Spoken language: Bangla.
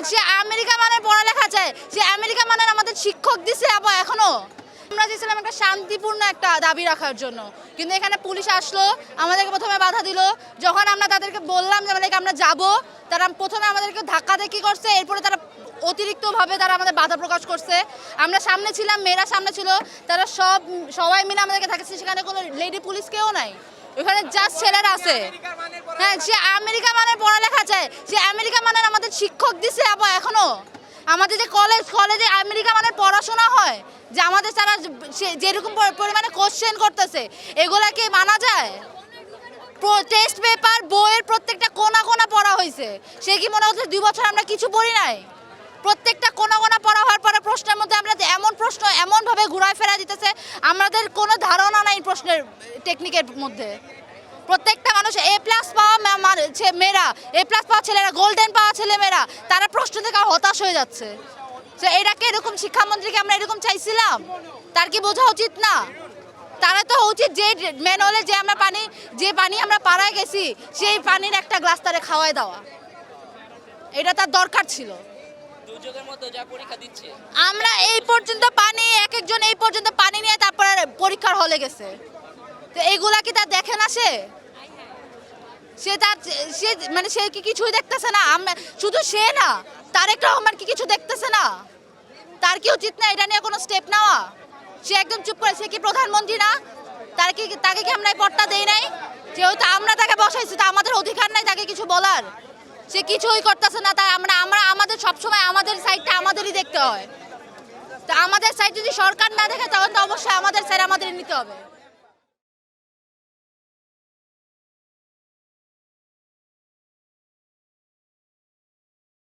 সে আমেরিকা মানে পড়ালেখা চায়, সে আমেরিকা মানে আমাদের শিক্ষক দিছে আবার এখনো। আমরা চেয়েছিলাম একটা শান্তিপূর্ণ একটা দাবি রাখার জন্য, কিন্তু এখানে পুলিশ আসলো, আমাদেরকে প্রথমে বাধা দিল। যখন আমরা তাদেরকে বললাম যে আমরা যাব, তারা প্রথমে আমাদেরকে ধাক্কাধাক্কি করছে, এরপরে তারা অতিরিক্তভাবে তারা আমাদের বাধা প্রকাশ করছে। আমরা সামনে ছিলাম, মেয়েরা সামনে ছিল, তারা সবাই মিলে আমাদেরকে থাকছে। সেখানে কোনো লেডি পুলিশ কেউ নাই, ওখানে জাস্ট ছেলেরা আছে। হ্যাঁ, সে আমেরিকা মানে পড়ালেখা চায়, সে আমেরিকা মানে আমাদের শিক্ষক দিছে আবার এখনো। আমাদের যে কলেজে আমেরিকা মানে পড়াশোনা হয়, যে আমাদের তারা যেরকম পরিমাণে কোশ্চেন করতেছে, এগুলা কি মানা যায়? টেস্ট পেপার বইয়ের প্রত্যেকটা কোনা কোনা পড়া হয়েছে। সে কি মনে হচ্ছে 2 বছর আমরা কিছু পড়ি নাই? প্রত্যেকটা কোনা কোনা পড়া হওয়ার পরে প্রশ্নের মধ্যে আমরা এমন প্রশ্ন এমনভাবে ঘুরায় ফেরা দিতেছে, আমাদের কোনো ধারণা নাই প্রশ্নের টেকনিকের মধ্যে। প্রত্যেকটা মানুষ A+ পাওয়া মেয়েরা, A+ পাওয়া ছেলেরা, গোল্ডেন পাওয়া ছেলেমেয়েরা, তারা প্রশ্ন থেকে হতাশ হয়ে যাচ্ছে। তো এটাকে এরকম শিক্ষামন্ত্রীকে আমরা এরকম চাইছিলাম? তার কি বোঝা উচিত না? তারা তো উচিত যে ম্যানুয়ালে যে পানি আমরা পাড়ায় গেছি, সেই পানির একটা গ্লাস তারে খাওয়াই দেওয়া, এটা তার দরকার ছিল। আমরা এই পর্যন্ত পানি, এক একজন এই পর্যন্ত পানি নিয়ে তারপরে পরীক্ষার হলে গেছে। তো এইগুলা কি তার দেখে না? সে কি কিছুই দেখতেছে না? শুধু সে না, তারেক রহমান কি কিছু দেখতেছে না? তার কি উচিত না এটা নিয়ে কোনো স্টেপ নেওয়া? সে একদম চুপ করে, সে কি প্রধানমন্ত্রী না? তাকে কি আমরা এই পদটা দেই নাই? যেহেতু আমরা তাকে বসাইছি, তা আমাদের অধিকার নাই তাকে কিছু বলার? সে কিছুই করতেছে না, তাই আমরা আমাদের সবসময় আমাদের সাইডটা আমাদেরই দেখতে হয়। তা আমাদের সাইড যদি সরকার না দেখে, তখন তো অবশ্যই আমাদের সাইড আমাদের নিতে হবে।